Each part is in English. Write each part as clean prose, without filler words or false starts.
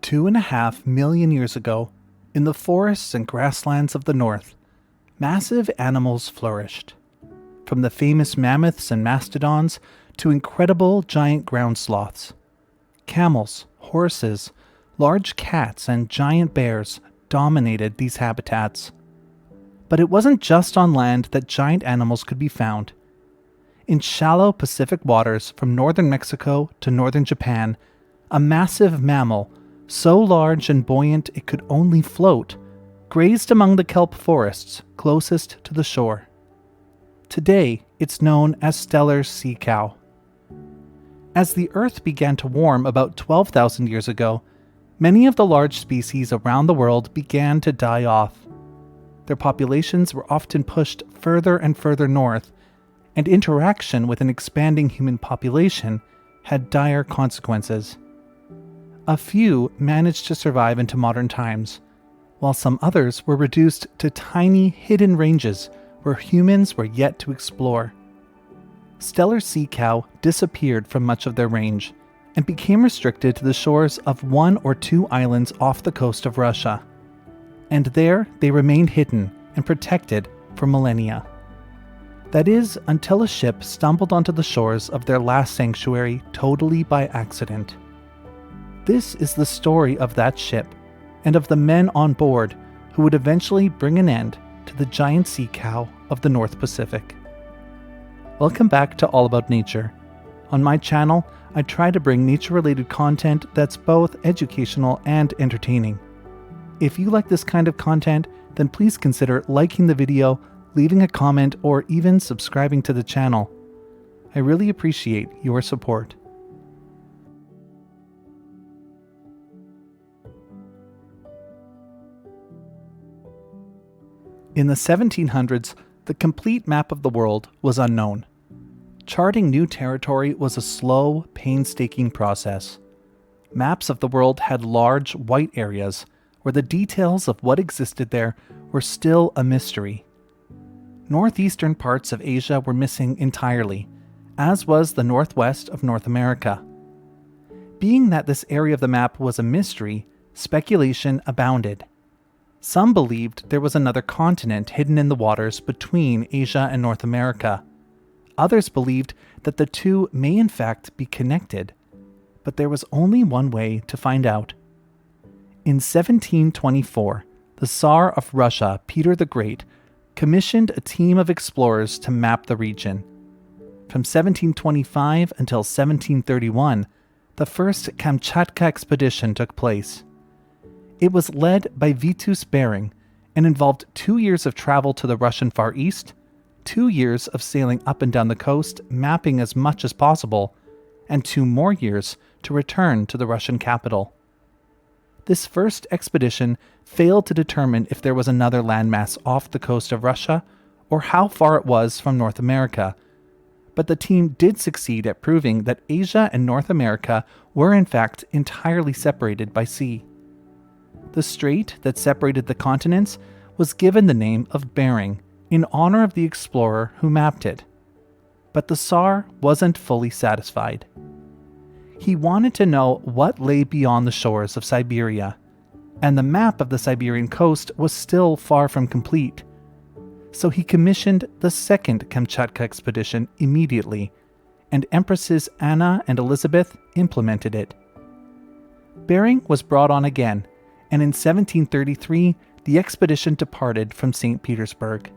2.5 million years ago, in the forests and grasslands of the north, massive animals flourished. From the famous mammoths and mastodons to incredible giant ground sloths. Camels, horses, large cats, and giant bears dominated these habitats. But it wasn't just on land that giant animals could be found. In shallow Pacific waters from northern Mexico to northern Japan, a massive mammal, so large and buoyant it could only float, grazed among the kelp forests closest to the shore. Today, it's known as Steller's sea cow. As the Earth began to warm about 12,000 years ago, many of the large species around the world began to die off. Their populations were often pushed further and further north, and interaction with an expanding human population had dire consequences. A few managed to survive into modern times, while some others were reduced to tiny, hidden ranges where humans were yet to explore. Steller's sea cow disappeared from much of their range and became restricted to the shores of 1 or 2 islands off the coast of Russia. And there they remained hidden and protected for millennia. That is, until a ship stumbled onto the shores of their last sanctuary totally by accident. This is the story of that ship and of the men on board who would eventually bring an end to the giant sea cow of the North Pacific. Welcome back to All About Nature. On my channel, I try to bring nature-related content that's both educational and entertaining. If you like this kind of content, then please consider liking the video, leaving a comment, or even subscribing to the channel. I really appreciate your support. In the 1700s, the complete map of the world was unknown. Charting new territory was a slow, painstaking process. Maps of the world had large, white areas where the details of what existed there were still a mystery. Northeastern parts of Asia were missing entirely, as was the northwest of North America. Being that this area of the map was a mystery, speculation abounded. Some believed there was another continent hidden in the waters between Asia and North America. Others believed that the two may in fact be connected, but there was only one way to find out. In 1724, the Tsar of Russia, Peter the Great, commissioned a team of explorers to map the region. From 1725 until 1731, the first Kamchatka expedition took place. It was led by Bering and involved 2 years of travel to the Russian Far East, 2 years of sailing up and down the coast, mapping as much as possible, and 2 more years to return to the Russian capital. This first expedition failed to determine if there was another landmass off the coast of Russia or how far it was from North America, but the team did succeed at proving that Asia and North America were in fact entirely separated by sea. The strait that separated the continents was given the name of Bering in honor of the explorer who mapped it. But the Tsar wasn't fully satisfied. He wanted to know what lay beyond the shores of Siberia, and the map of the Siberian coast was still far from complete. So he commissioned the second Kamchatka expedition immediately, and Empresses Anna and Elizabeth implemented it. Bering was brought on again, and in 1733, the expedition departed from St. Petersburg.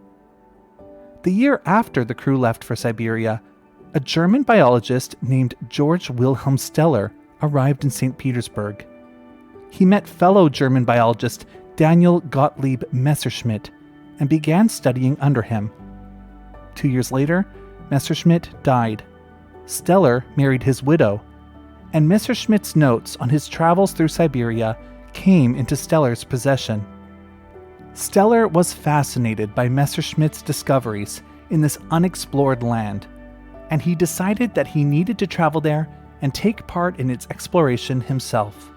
The year after the crew left for Siberia, a German biologist named Georg Wilhelm Steller arrived in St. Petersburg. He met fellow German biologist Daniel Gottlieb Messerschmitt and began studying under him. 2 years later, Messerschmitt died. Steller married his widow, and Messerschmitt's notes on his travels through Siberia came into Steller's possession. Steller was fascinated by Messerschmitt's discoveries in this unexplored land, and he decided that he needed to travel there and take part in its exploration himself.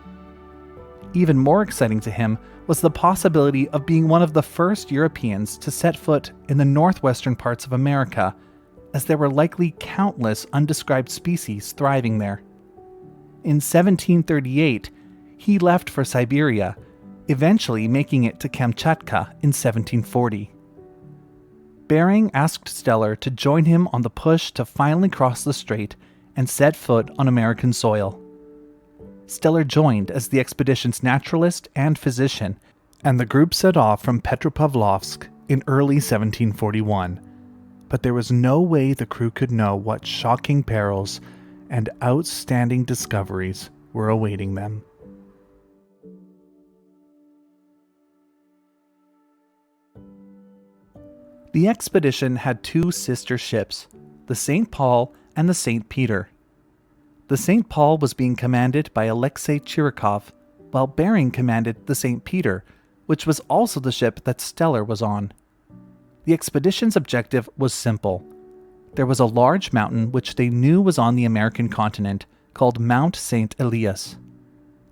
Even more exciting to him was the possibility of being one of the first Europeans to set foot in the northwestern parts of America, as there were likely countless undescribed species thriving there. In 1738, He left for Siberia, eventually making it to Kamchatka in 1740. Bering asked Steller to join him on the push to finally cross the strait and set foot on American soil. Steller joined as the expedition's naturalist and physician, and the group set off from Petropavlovsk in early 1741. But there was no way the crew could know what shocking perils and outstanding discoveries were awaiting them. The expedition had two sister ships, the St. Paul and the St. Peter. The St. Paul was being commanded by Alexei Chirikov, while Bering commanded the St. Peter, which was also the ship that Steller was on. The expedition's objective was simple. There was a large mountain which they knew was on the American continent, called Mount St. Elias.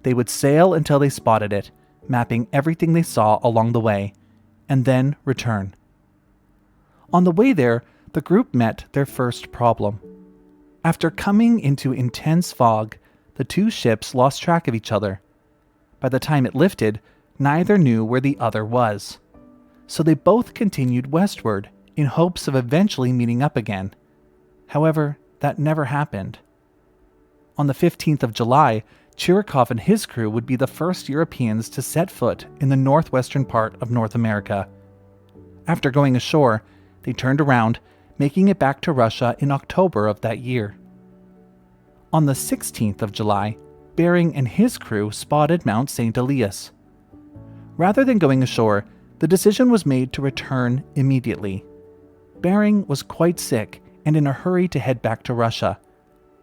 They would sail until they spotted it, mapping everything they saw along the way, and then return. On the way there, the group met their first problem. After coming into intense fog, the two ships lost track of each other. By the time it lifted, neither knew where the other was. So they both continued westward in hopes of eventually meeting up again. However, that never happened. On the 15th of July, Chirikov and his crew would be the first Europeans to set foot in the northwestern part of North America. After going ashore, they turned around, making it back to Russia in October of that year. On the 16th of July, Bering and his crew spotted Mount St. Elias. Rather than going ashore, the decision was made to return immediately. Bering was quite sick and in a hurry to head back to Russia,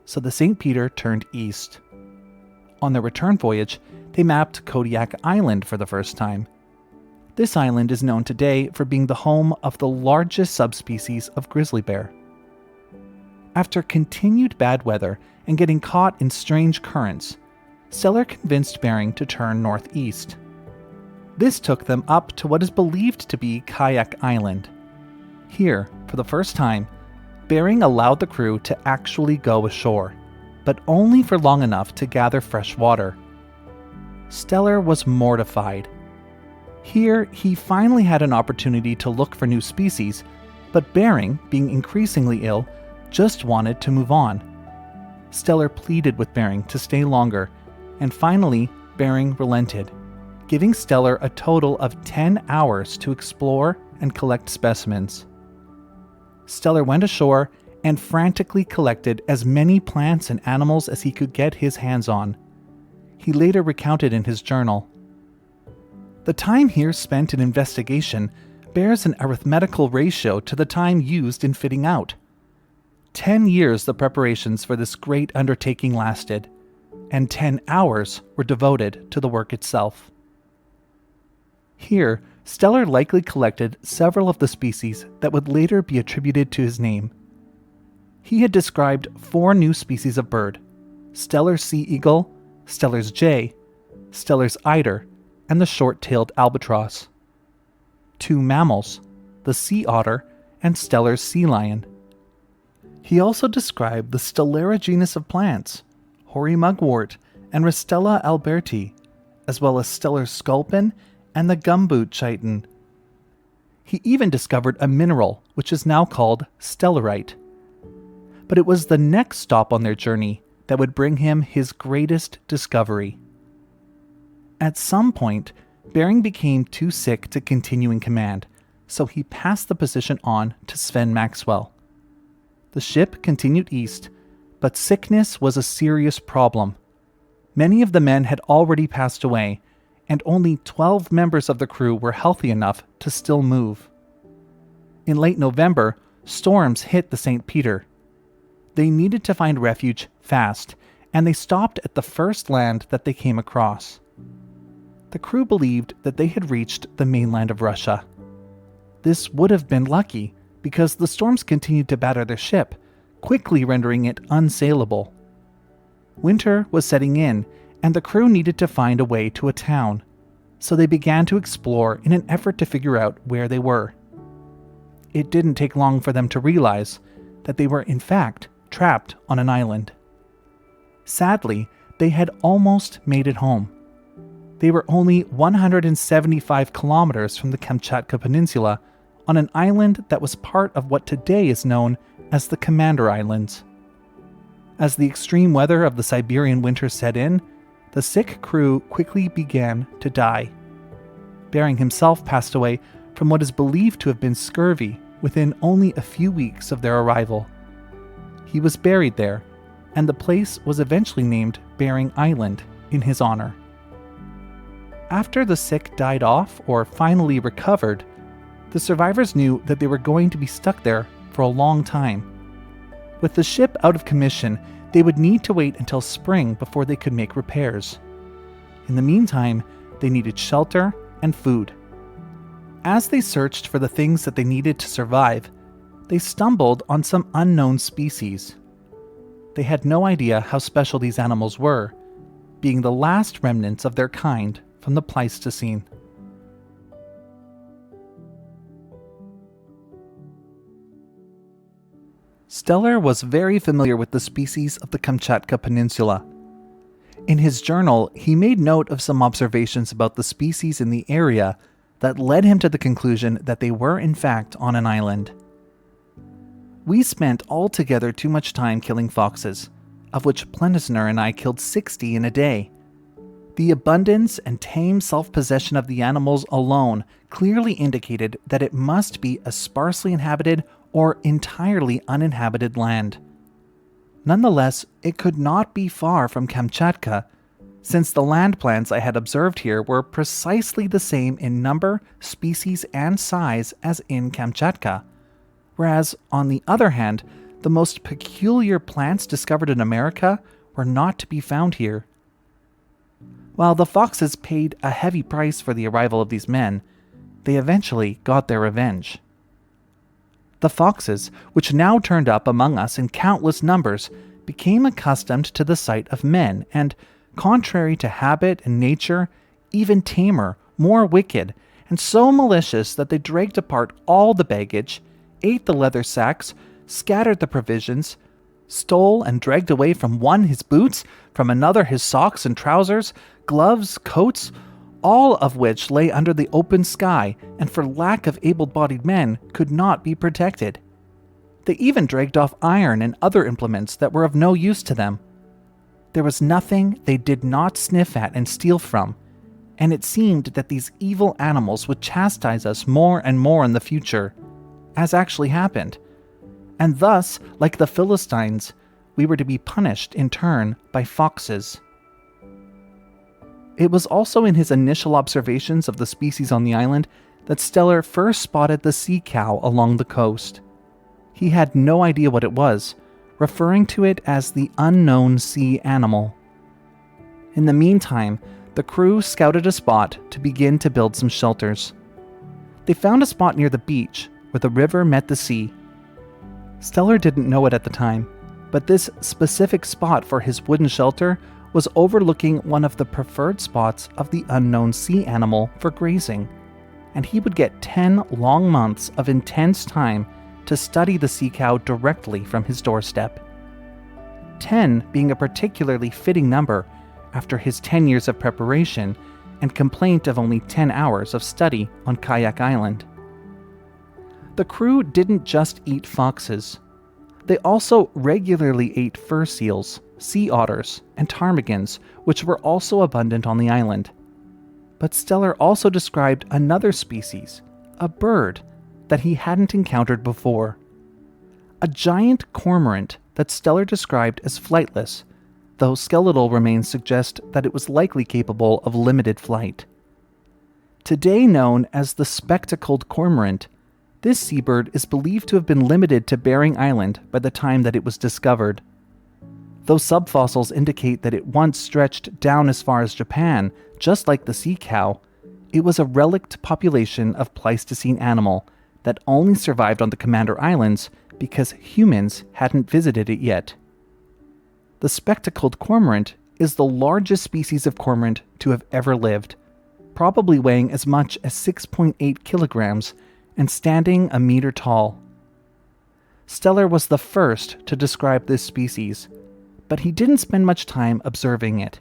so the St. Peter turned east. On their return voyage, they mapped Kodiak Island for the first time. This island is known today for being the home of the largest subspecies of grizzly bear. After continued bad weather and getting caught in strange currents, Steller convinced Bering to turn northeast. This took them up to what is believed to be Kayak Island. Here, for the first time, Bering allowed the crew to actually go ashore, but only for long enough to gather fresh water. Steller was mortified. Here, he finally had an opportunity to look for new species, but Bering, being increasingly ill, just wanted to move on. Steller pleaded with Bering to stay longer, and finally, Bering relented, giving Steller a total of 10 hours to explore and collect specimens. Steller went ashore and frantically collected as many plants and animals as he could get his hands on. He later recounted in his journal, "The time here spent in investigation bears an arithmetical ratio to the time used in fitting out. 10 years the preparations for this great undertaking lasted, and 10 hours were devoted to the work itself." Here, Steller likely collected several of the species that would later be attributed to his name. He had described 4 new species of bird: Steller's sea eagle, Steller's jay, Steller's eider, and the short-tailed albatross. 2 mammals, the sea otter and Steller's sea lion. He also described the Stellera genus of plants, hoary mugwort and Rostella alberti, as well as Steller's sculpin and the gumboot chiton. He even discovered a mineral which is now called stellarite. But it was the next stop on their journey that would bring him his greatest discovery. At some point, Bering became too sick to continue in command, so he passed the position on to Sven Maxwell. The ship continued east, but sickness was a serious problem. Many of the men had already passed away, and only 12 members of the crew were healthy enough to still move. In late November, storms hit the St. Peter. They needed to find refuge fast, and they stopped at the first land that they came across. The crew believed that they had reached the mainland of Russia. This would have been lucky, because the storms continued to batter their ship, quickly rendering it unsailable. Winter was setting in, and the crew needed to find a way to a town, so they began to explore in an effort to figure out where they were. It didn't take long for them to realize that they were in fact trapped on an island. Sadly, they had almost made it home, They were only 175 kilometers from the Kamchatka Peninsula, on an island that was part of what today is known as the Commander Islands. As the extreme weather of the Siberian winter set in, the sick crew quickly began to die. Bering himself passed away from what is believed to have been scurvy within only a few weeks of their arrival. He was buried there, and the place was eventually named Bering Island in his honor. After the sick died off or finally recovered, the survivors knew that they were going to be stuck there for a long time. With the ship out of commission, they would need to wait until spring before they could make repairs. In the meantime, they needed shelter and food. As they searched for the things that they needed to survive, they stumbled on some unknown species. They had no idea how special these animals were, being the last remnants of their kind from the Pleistocene. Steller was very familiar with the species of the Kamchatka Peninsula. In his journal, he made note of some observations about the species in the area that led him to the conclusion that they were in fact on an island. We spent altogether too much time killing foxes, of which Pleistocene and I killed 60 in a day. The abundance and tame self-possession of the animals alone clearly indicated that it must be a sparsely inhabited or entirely uninhabited land. Nonetheless, it could not be far from Kamchatka, since the land plants I had observed here were precisely the same in number, species, and size as in Kamchatka, whereas, on the other hand, the most peculiar plants discovered in America were not to be found here. While the foxes paid a heavy price for the arrival of these men, they eventually got their revenge. The foxes, which now turned up among us in countless numbers, became accustomed to the sight of men, and, contrary to habit and nature, even tamer, more wicked, and so malicious that they dragged apart all the baggage, ate the leather sacks, scattered the provisions, stole and dragged away from one his boots, from another his socks and trousers, gloves, coats, all of which lay under the open sky and for lack of able-bodied men could not be protected. They even dragged off iron and other implements that were of no use to them. There was nothing they did not sniff at and steal from, and it seemed that these evil animals would chastise us more and more in the future, as actually happened, and thus, like the Philistines, we were to be punished in turn by foxes. It was also in his initial observations of the species on the island that Steller first spotted the sea cow along the coast. He had no idea what it was, referring to it as the unknown sea animal. In the meantime, the crew scouted a spot to begin to build some shelters. They found a spot near the beach where the river met the sea. Steller didn't know it at the time, but this specific spot for his wooden shelter was overlooking one of the preferred spots of the unknown sea animal for grazing, and he would get 10 long months of intense time to study the sea cow directly from his doorstep. 10 being a particularly fitting number after his 10 years of preparation and complaint of only 10 hours of study on Kayak Island. The crew didn't just eat foxes. They also regularly ate fur seals, sea otters, and ptarmigans, which were also abundant on the island. But Steller also described another species, a bird, that he hadn't encountered before. A giant cormorant that Steller described as flightless, though skeletal remains suggest that it was likely capable of limited flight. Today known as the spectacled cormorant, this seabird is believed to have been limited to Bering Island by the time that it was discovered. Though subfossils indicate that it once stretched down as far as Japan, just like the sea cow, it was a relict population of Pleistocene animal that only survived on the Commander Islands because humans hadn't visited it yet. The spectacled cormorant is the largest species of cormorant to have ever lived, probably weighing as much as 6.8 kilograms and standing a meter tall. Steller was the first to describe this species, but he didn't spend much time observing it.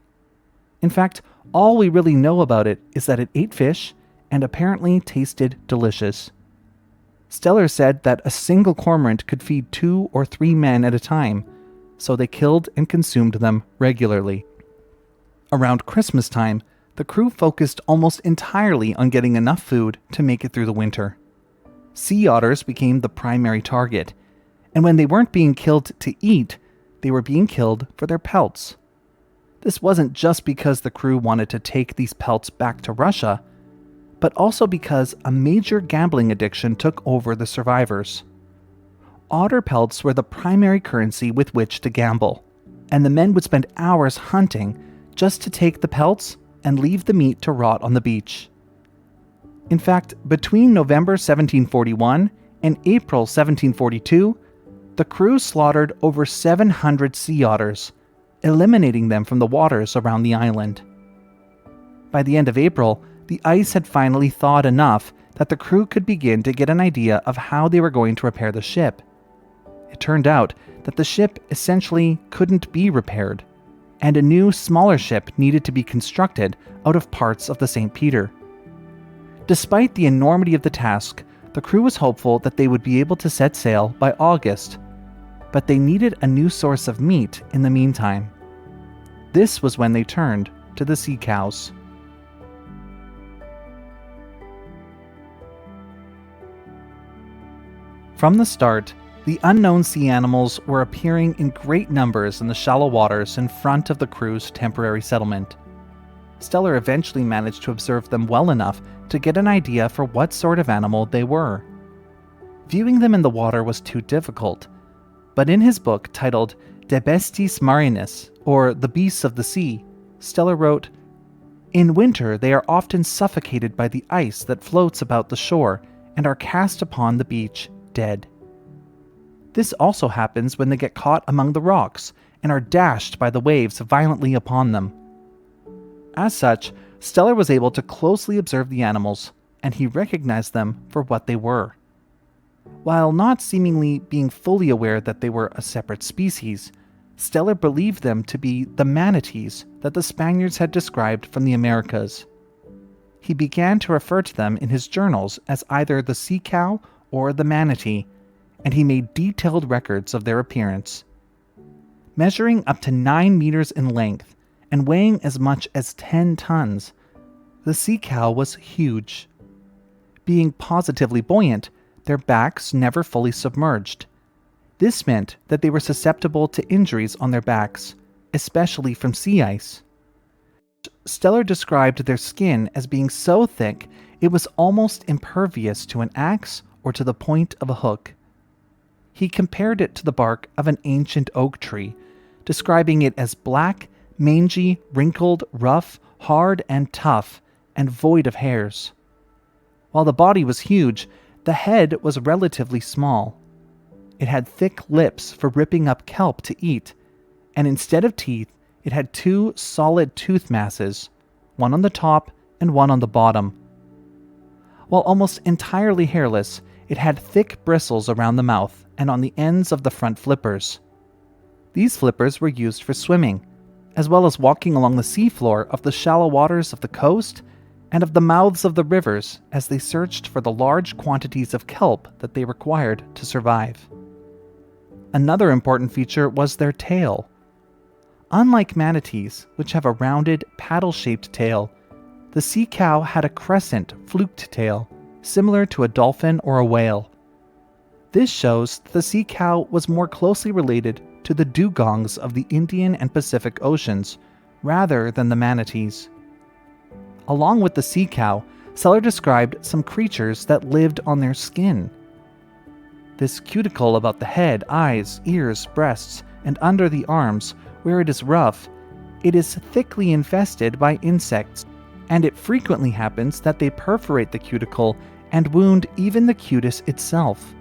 In fact, all we really know about it is that it ate fish and apparently tasted delicious. Steller said that a single cormorant could feed 2 or 3 men at a time, so they killed and consumed them regularly. Around Christmas time, the crew focused almost entirely on getting enough food to make it through the winter. Sea otters became the primary target, and when they weren't being killed to eat, they were being killed for their pelts. This wasn't just because the crew wanted to take these pelts back to Russia, but also because a major gambling addiction took over the survivors. Otter pelts were the primary currency with which to gamble, and the men would spend hours hunting just to take the pelts and leave the meat to rot on the beach. In fact, between November 1741 and April 1742, the crew slaughtered over 700 sea otters, eliminating them from the waters around the island. By the end of April, the ice had finally thawed enough that the crew could begin to get an idea of how they were going to repair the ship. It turned out that the ship essentially couldn't be repaired, and a new, smaller ship needed to be constructed out of parts of the St. Peter. Despite the enormity of the task, the crew was hopeful that they would be able to set sail by August, but they needed a new source of meat in the meantime. This was when they turned to the sea cows. From the start, the unknown sea animals were appearing in great numbers in the shallow waters in front of the crew's temporary settlement. Steller eventually managed to observe them well enough to get an idea for what sort of animal they were. Viewing them in the water was too difficult, but in his book titled De Bestis Marinis, or The Beasts of the Sea, Steller wrote, "In winter they are often suffocated by the ice that floats about the shore and are cast upon the beach dead. This also happens when they get caught among the rocks and are dashed by the waves violently upon them." As such, Steller was able to closely observe the animals, and he recognized them for what they were. While not seemingly being fully aware that they were a separate species, Steller believed them to be the manatees that the Spaniards had described from the Americas. He began to refer to them in his journals as either the sea cow or the manatee, and he made detailed records of their appearance. Measuring up to 9 meters in length and weighing as much as 10 tons, the sea cow was huge. Being positively buoyant, their backs never fully submerged. This meant that they were susceptible to injuries on their backs, especially from sea ice. Steller described their skin as being so thick it was almost impervious to an axe or to the point of a hook. He compared it to the bark of an ancient oak tree, describing it as black, mangy, wrinkled, rough, hard, and tough, and void of hairs. While the body was huge, the head was relatively small. It had thick lips for ripping up kelp to eat, and instead of teeth, it had 2 solid tooth masses, one on the top and one on the bottom. While almost entirely hairless, it had thick bristles around the mouth and on the ends of the front flippers. These flippers were used for swimming, as well as walking along the seafloor of the shallow waters of the coast and of the mouths of the rivers as they searched for the large quantities of kelp that they required to survive. Another important feature was their tail. Unlike manatees, which have a rounded, paddle-shaped tail, the sea cow had a crescent, fluked tail, similar to a dolphin or a whale. This shows that the sea cow was more closely related to the dugongs of the Indian and Pacific Oceans, rather than the manatees. Along with the sea cow, Steller described some creatures that lived on their skin. This cuticle about the head, eyes, ears, breasts, and under the arms, where it is rough, it is thickly infested by insects, and it frequently happens that they perforate the cuticle and wound even the cutis itself.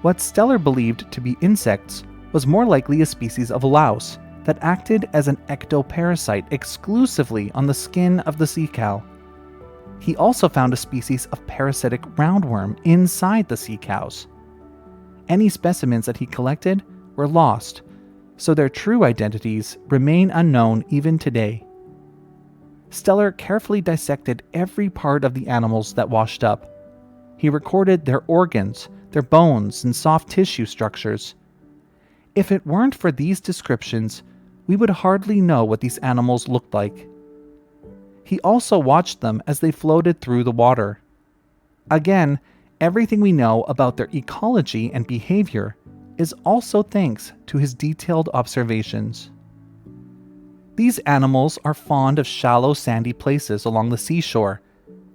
What Steller believed to be insects was more likely a species of louse that acted as an ectoparasite exclusively on the skin of the sea cow. He also found a species of parasitic roundworm inside the sea cows. Any specimens that he collected were lost, so their true identities remain unknown even today. Steller carefully dissected every part of the animals that washed up. He recorded their organs, their bones, and soft tissue structures. If it weren't for these descriptions, we would hardly know what these animals looked like. He also watched them as they floated through the water. Again, everything we know about their ecology and behavior is also thanks to his detailed observations. These animals are fond of shallow, sandy places along the seashore,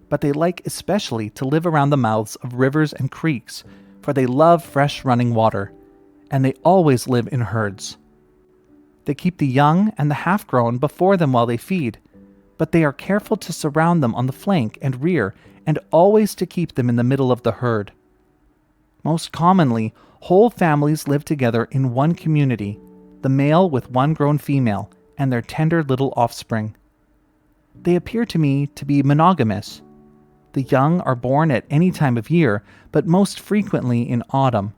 but they like especially to live around the mouths of rivers and creeks, for they love fresh running water, and they always live in herds. They keep the young and the half-grown before them while they feed, but they are careful to surround them on the flank and rear, and always to keep them in the middle of the herd. Most commonly, whole families live together in one community, the male with one grown female, and their tender little offspring. They appear to me to be monogamous. The young are born at any time of year, but most frequently in autumn,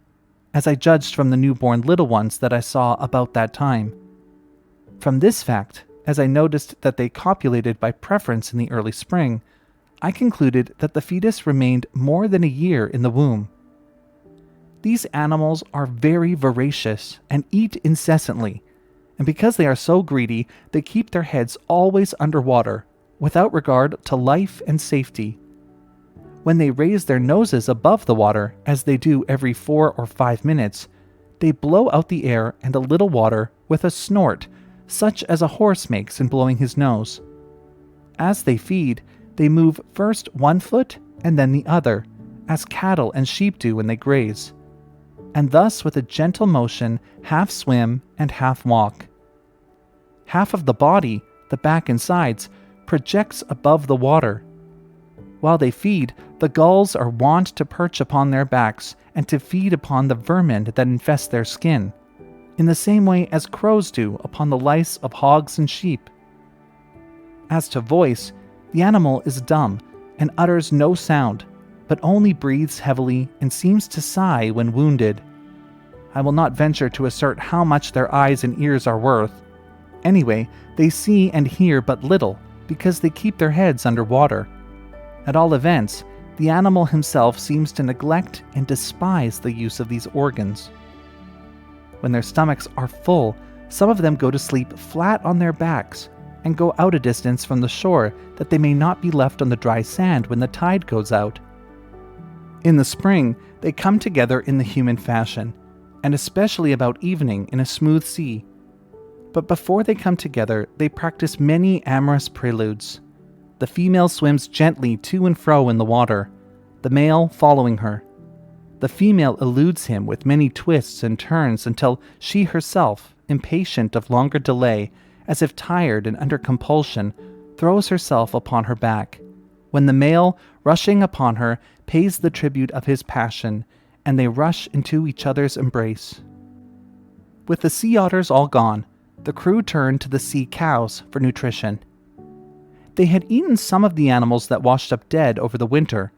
as I judged from the newborn little ones that I saw about that time. From this fact, as I noticed that they copulated by preference in the early spring, I concluded that the fetus remained more than a year in the womb. These animals are very voracious and eat incessantly, and because they are so greedy, they keep their heads always underwater, without regard to life and safety. When they raise their noses above the water, as they do every 4 or 5 minutes, they blow out the air and a little water with a snort, such as a horse makes in blowing his nose. As they feed, they move first one foot and then the other, as cattle and sheep do when they graze, and thus with a gentle motion half swim and half walk. Half of the body, the back and sides, projects above the water. While they feed, the gulls are wont to perch upon their backs and to feed upon the vermin that infest their skin, in the same way as crows do upon the lice of hogs and sheep. As to voice, the animal is dumb and utters no sound, but only breathes heavily and seems to sigh when wounded. I will not venture to assert how much their eyes and ears are worth. Anyway, they see and hear but little, because they keep their heads under water. At all events, the animal himself seems to neglect and despise the use of these organs. When their stomachs are full, some of them go to sleep flat on their backs and go out a distance from the shore that they may not be left on the dry sand when the tide goes out. In the spring, they come together in the human fashion, and especially about evening in a smooth sea. But before they come together, they practice many amorous preludes. The female swims gently to and fro in the water, the male following her. The female eludes him with many twists and turns until she herself, impatient of longer delay, as if tired and under compulsion, throws herself upon her back, when the male, rushing upon her, pays the tribute of his passion, and they rush into each other's embrace. With the sea otters all gone, the crew turned to the sea cows for nutrition. They had eaten some of the animals that washed up dead over the winter,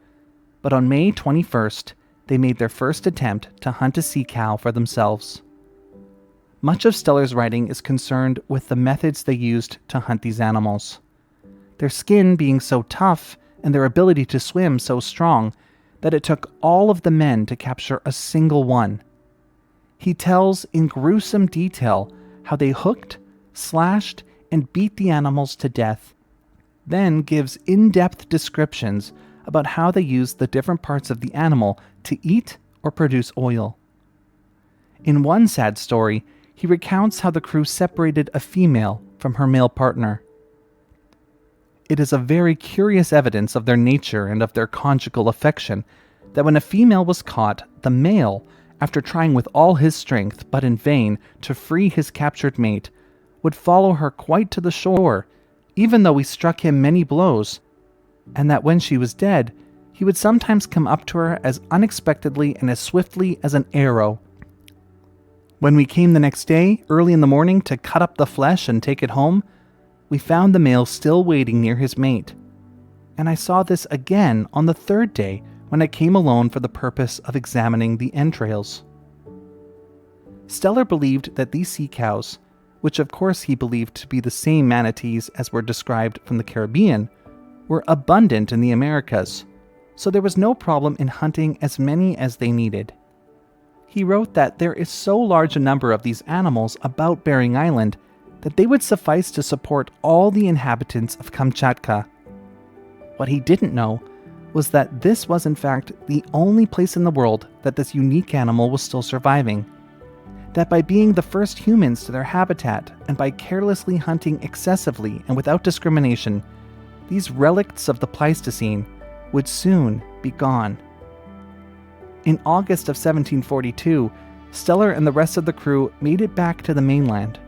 but on May 21st, they made their first attempt to hunt a sea cow for themselves. Much of Steller's writing is concerned with the methods they used to hunt these animals. Their skin being so tough and their ability to swim so strong that it took all of the men to capture a single one. He tells in gruesome detail how they hooked, slashed, and beat the animals to death, then gives in-depth descriptions about how they used the different parts of the animal to eat or produce oil. In one sad story, he recounts how the crew separated a female from her male partner. It is a very curious evidence of their nature and of their conjugal affection that when a female was caught, the male, after trying with all his strength, but in vain, to free his captured mate, would follow her quite to the shore, even though he struck him many blows, and that when she was dead, he would sometimes come up to her as unexpectedly and as swiftly as an arrow. When we came the next day, early in the morning, to cut up the flesh and take it home, we found the male still waiting near his mate, and I saw this again on the third day when I came alone for the purpose of examining the entrails. Steller believed that these sea cows, which of course he believed to be the same manatees as were described from the Caribbean, were abundant in the Americas, so there was no problem in hunting as many as they needed. He wrote that there is so large a number of these animals about Bering Island that they would suffice to support all the inhabitants of Kamchatka. What he didn't know was that this was in fact the only place in the world that this unique animal was still surviving. That by being the first humans to their habitat and by carelessly hunting excessively and without discrimination, these relicts of the Pleistocene would soon be gone. In August of 1742, Steller and the rest of the crew made it back to the mainland.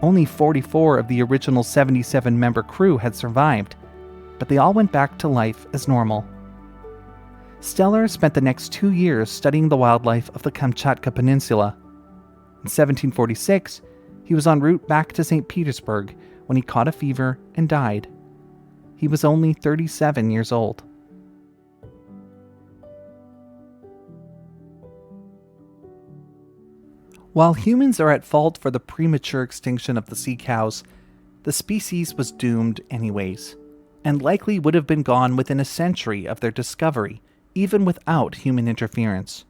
Only 44 of the original 77-member crew had survived, but they all went back to life as normal. Steller spent the next 2 years studying the wildlife of the Kamchatka Peninsula. In 1746, he was en route back to St. Petersburg when he caught a fever and died. He was only 37 years old. While humans are at fault for the premature extinction of the sea cows, the species was doomed anyways, and likely would have been gone within a century of their discovery, even without human interference.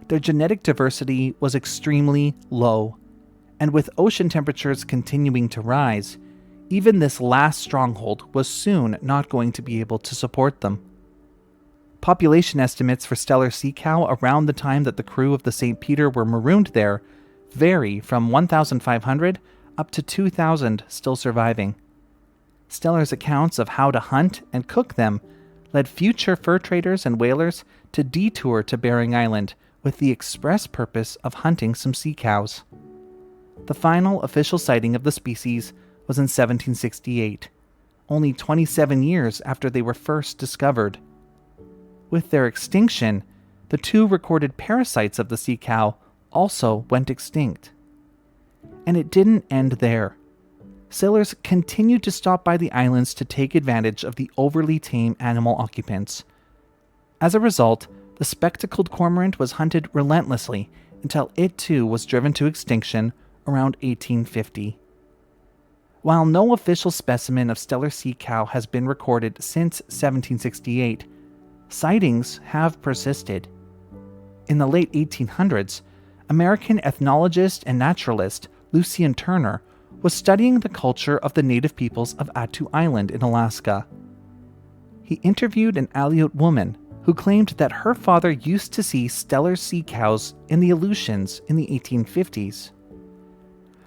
Their genetic diversity was extremely low, and with ocean temperatures continuing to rise, even this last stronghold was soon not going to be able to support them. Population estimates for Steller sea cow around the time that the crew of the St. Peter were marooned there vary from 1,500 up to 2,000 still surviving. Steller's accounts of how to hunt and cook them led future fur traders and whalers to detour to Bering Island with the express purpose of hunting some sea cows. The final official sighting of the species was in 1768, only 27 years after they were first discovered. With their extinction, the 2 recorded parasites of the sea cow also went extinct. And it didn't end there. Sailors continued to stop by the islands to take advantage of the overly tame animal occupants. As a result, the spectacled cormorant was hunted relentlessly until it too was driven to extinction around 1850. While no official specimen of Steller sea cow has been recorded since 1768, sightings have persisted. In the late 1800s, American ethnologist and naturalist Lucien Turner was studying the culture of the native peoples of Attu Island in Alaska. He interviewed an Aleut woman who claimed that her father used to see Steller sea cows in the Aleutians in the 1850s.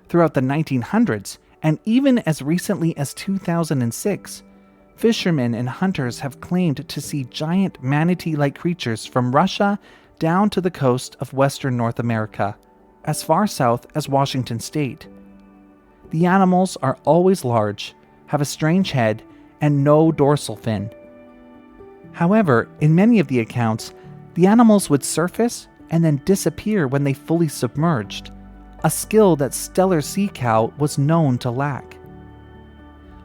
Throughout the 1900s, and even as recently as 2006, fishermen and hunters have claimed to see giant manatee-like creatures from Russia down to the coast of western North America, as far south as Washington state. The animals are always large, have a strange head, and no dorsal fin. However, in many of the accounts, the animals would surface and then disappear when they fully submerged, a skill that Steller sea cow was known to lack.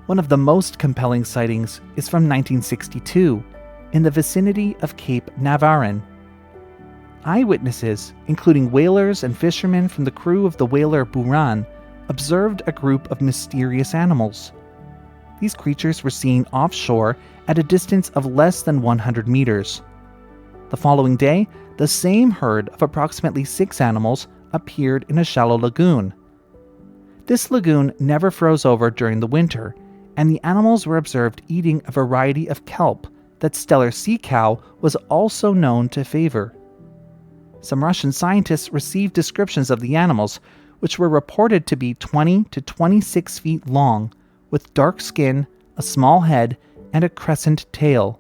One of the most compelling sightings is from 1962, in the vicinity of Cape Navarin. Eyewitnesses, including whalers and fishermen from the crew of the whaler Buran, observed a group of mysterious animals. These creatures were seen offshore at a distance of less than 100 meters. The following day, the same herd of approximately 6 animals appeared in a shallow lagoon. This lagoon never froze over during the winter, and the animals were observed eating a variety of kelp that Steller sea cow was also known to favor. Some Russian scientists received descriptions of the animals, which were reported to be 20 to 26 feet long, with dark skin, a small head, and a crescent tail.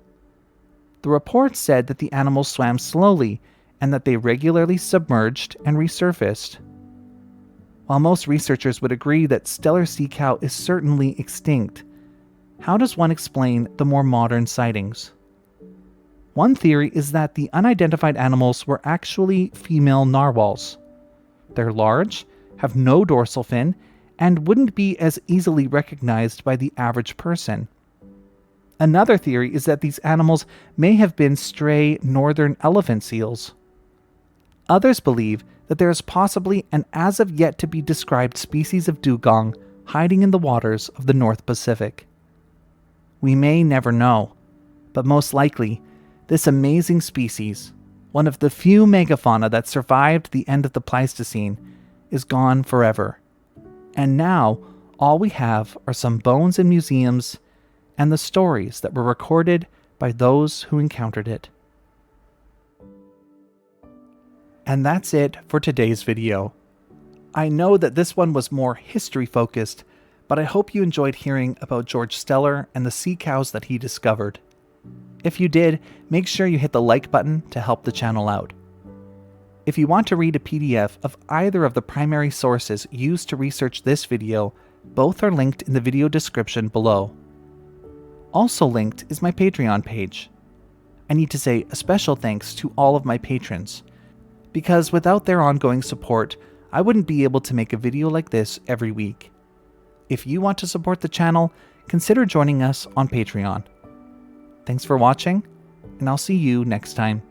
The reports said that the animals swam slowly and that they regularly submerged and resurfaced. While most researchers would agree that Steller sea cow is certainly extinct, how does one explain the more modern sightings? One theory is that the unidentified animals were actually female narwhals. They're large, have no dorsal fin, and wouldn't be as easily recognized by the average person. Another theory is that these animals may have been stray northern elephant seals. Others believe that there is possibly an as of yet to be described species of dugong hiding in the waters of the North Pacific. We may never know, but most likely, this amazing species, one of the few megafauna that survived the end of the Pleistocene, is gone forever. And now, all we have are some bones in museums and the stories that were recorded by those who encountered it. And that's it for today's video. I know that this one was more history focused, but I hope you enjoyed hearing about Georg Steller and the sea cows that he discovered. If you did, make sure you hit the like button to help the channel out. If you want to read a PDF of either of the primary sources used to research this video, both are linked in the video description below. Also linked is my Patreon page. I need to say a special thanks to all of my patrons, because without their ongoing support, I wouldn't be able to make a video like this every week. If you want to support the channel, consider joining us on Patreon. Thanks for watching, and I'll see you next time.